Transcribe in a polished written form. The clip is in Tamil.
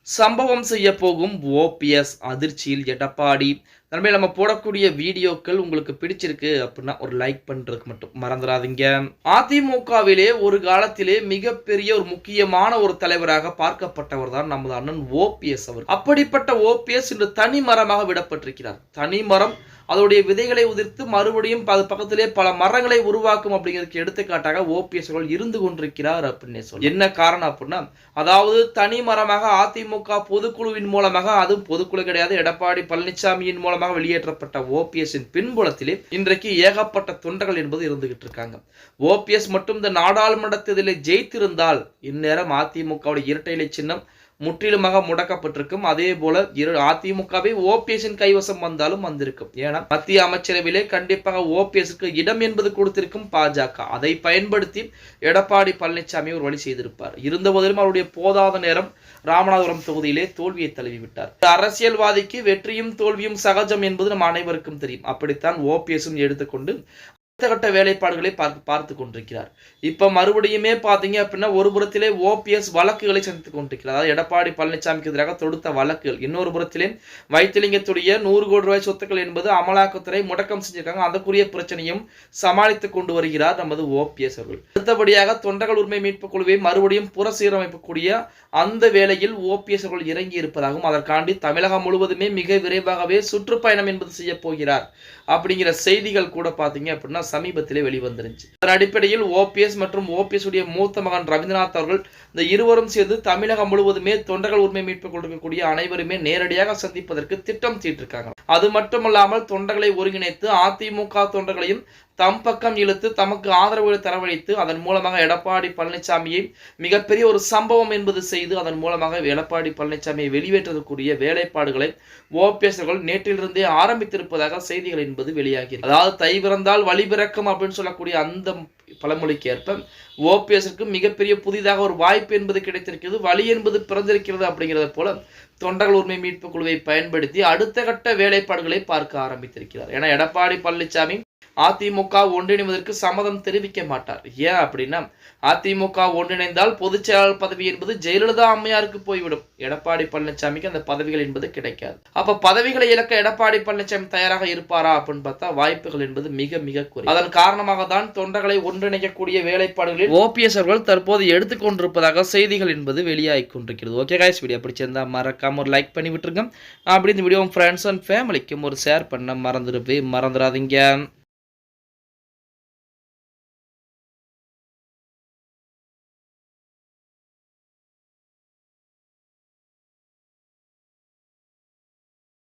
சம்பவம் செய்ய போகும் ஓபிஎஸ் அதிர்ச்சியில் எடப்பாடி. நண்பர்களே, நம்ம போடக்கூடிய வீடியோக்கள் உங்களுக்கு பிடிச்சிருக்கு அப்படின்னா ஒரு லைக் பண்றதுக்கு மட்டும் மறந்துடாதீங்க. அதிமுகவிலே ஒரு காலத்திலே மிகப்பெரிய ஒரு முக்கியமான ஒரு தலைவராக பார்க்கப்பட்டவர் தான் நமது அண்ணன் ஓபிஎஸ் அவர். அப்படிப்பட்ட ஓபிஎஸ் இன்று தனிமரமாக விடப்பட்டிருக்கிறார். தனிமரம் அதோடைய விதைகளை உதிர்த்து மறுபடியும் அது பக்கத்திலே பல மரங்களை உருவாக்கும் அப்படிங்கிறதுக்கு எடுத்துக்காட்டாக ஓபிஎஸ் அவர்கள் இருந்து கொண்டிருக்கிறார் அப்படின்னு சொல்லி. என்ன காரணம் அப்படின்னா, அதாவது தனி மரமாக அதிமுக பொதுக்குழுவின் மூலமாக, அதுவும் பொதுக்குழு கிடையாது, எடப்பாடி பழனிசாமியின் மூலமாக வெளியேற்றப்பட்ட ஓபிஎஸ்ஸின் பின்புலத்திலே இன்றைக்கு ஏகப்பட்ட தொண்டர்கள் என்பது இருந்துகிட்டு இருக்காங்க. ஓபிஎஸ் மட்டும் இந்த நாடாளுமன்ற தேர்தலில் ஜெயித்திருந்தால் இந்நேரம் அதிமுகவுடைய இரட்டை இலை சின்னம் முற்றிலுமாக முடக்கப்பட்டிருக்கும். அதே போல அதிமுகவை ஓபிஎஸ்ஸின் கைவசம் வந்தாலும் வந்திருக்கும். ஏன்னா மத்திய அமைச்சரவையிலே கண்டிப்பாக ஓபிஎஸ்க்கு இடம் என்பது கொடுத்திருக்கும் பாஜக. அதை பயன்படுத்தி எடப்பாடி பழனிசாமி ஒரு வழி செய்திருப்பார். இருந்தபோதிலும் அவருடைய போதாத நேரம் ராமநாதபுரம் தொகுதியிலே தோல்வியை தழுவிவிட்டார். அரசியல்வாதிக்கு வெற்றியும் தோல்வியும் சகஜம் என்பது நம் அனைவருக்கும் தெரியும். அப்படித்தான் ஓபிஎஸ்ஸும் எடுத்துக்கொண்டு கட்ட வேலைப்பாடுகளை பார்த்து கொண்டிருக்கிறார். இப்ப மறுபடியுமே பாத்தீங்க அப்படின்னா ஒரு புறத்திலே ஓபிஎஸ் வழக்குகளை சந்தித்துக் கொண்டிருக்கிறார். அதாவது எடப்பாடி பழனிசாமிக்கு எதிராக தொடுத்த வழக்குகள். இன்னொரு புறத்திலே வைத்திலிங்கத்துடைய 100 கோடி ரூபாய் சொத்துக்கள் என்பது அமலாக்கத்துறை முடக்கம் செஞ்சிருக்காங்க. அதற்குரிய பிரச்சனையும் சமாளித்துக் கொண்டு வருகிறார் நமது ஓபிஎஸ் அவர்கள். அடுத்தபடியாக தொண்டர்கள் உரிமை மீட்பு குழுவை மறுபடியும் புறசீரமைக்கக்கூடிய அந்த வேளையில் ஓபிஎஸ் அவர்கள் இறங்கி இருப்பதாகவும், அதற்காண்டி தமிழகம் முழுவதுமே மிக விரைவாகவே சுற்றுப்பயணம் என்பது செய்ய போகிறார் அப்படிங்கிற செய்திகள் கூட பாத்தீங்க அப்படின்னா சமீபத்திலே வெளிவந்துருச்சு. அதன் அடிப்படையில் ஓபிஎஸ் மற்றும் ஓபிஎஸ் உடைய மூத்த மகன் ரவீந்திரநாத் அவர்கள் இந்த இருவரும் சேர்ந்து தமிழகம் முழுவதுமே தொண்டர்கள் உரிமை மீட்பு கொடுக்கக்கூடிய அனைவருமே நேரடியாக சந்திப்பதற்கு திட்டம் தீட்டிருக்காங்க. அது மட்டுமல்லாமல் தொண்டர்களை ஒருங்கிணைத்து அதிமுக தொண்டர்களையும் தம் பக்கம் இழுத்து தமக்கு ஆதரவுகளை தரவழைத்து அதன் மூலமாக எடப்பாடி பழனிசாமியை மிகப்பெரிய ஒரு சம்பவம் என்பது செய்து அதன் மூலமாக எடப்பாடி பழனிசாமியை வெளியேற்றக்கூடிய வேலைப்பாடுகளை ஓபிஎஸ் அவர்கள் நேற்றிலிருந்தே ஆரம்பித்திருப்பதாக செய்திகள் என்பது வெளியாகிறது. அதாவது தை பிறந்தால் வழி பிறக்கும் அப்படின்னு சொல்லக்கூடிய அந்த பழமொழிக்கு ஏற்ப ஓபிஎஸ்க்கு மிகப்பெரிய புதிதாக ஒரு வாய்ப்பு என்பது கிடைத்திருக்கிறது, வழி என்பது பிறந்திருக்கிறது. அப்படிங்கிறத போல தொண்டர்கள் உரிமை மீட்பு குழுவை பயன்படுத்தி அடுத்த கட்ட வேலைப்பாடுகளை பார்க்க ஆரம்பித்திருக்கிறார். ஏன்னா எடப்பாடி பழனிசாமி அதிமுக ஒன்றிணைவதற்கு சம்மதம் தெரிவிக்க மாட்டார். ஏன் அப்படின்னா, அதிமுக ஒன்றிணைந்தால் பொதுச் செயலாளர் பதவி என்பது ஜெயலலிதா அம்மையாருக்கு போய்விடும். எடப்பாடி பழனிசாமிக்கு அந்த பதவிகள் என்பது கிடைக்காது. அப்ப பதவிகளை இழக்க எடப்பாடி பழனிசாமி தயாராக இருப்பாரா அப்படின்னு பார்த்தா வாய்ப்புகள் என்பது மிக மிக குறைவு. அதன் காரணமாக தான் தொண்டர்களை ஒன்றிணைக்கக்கூடிய வேலைப்பாடுகளில் ஓபிஎஸ் அவர்கள் தற்போது எடுத்துக்கொண்டிருப்பதாக செய்திகள் என்பது வெளியாகி கொண்டிருக்கிறது. ஓகே கைஸ், வீடியோ பிடிச்சிருந்தா மறக்காம ஒரு லைக் பண்ணி விட்டுருங்க. அப்படி இந்த வீடியோ ஃப்ரெண்ட்ஸ் அண்ட் ஃபேமிலிக்கும் ஒரு ஷேர் பண்ண மறந்துடாதீங்க.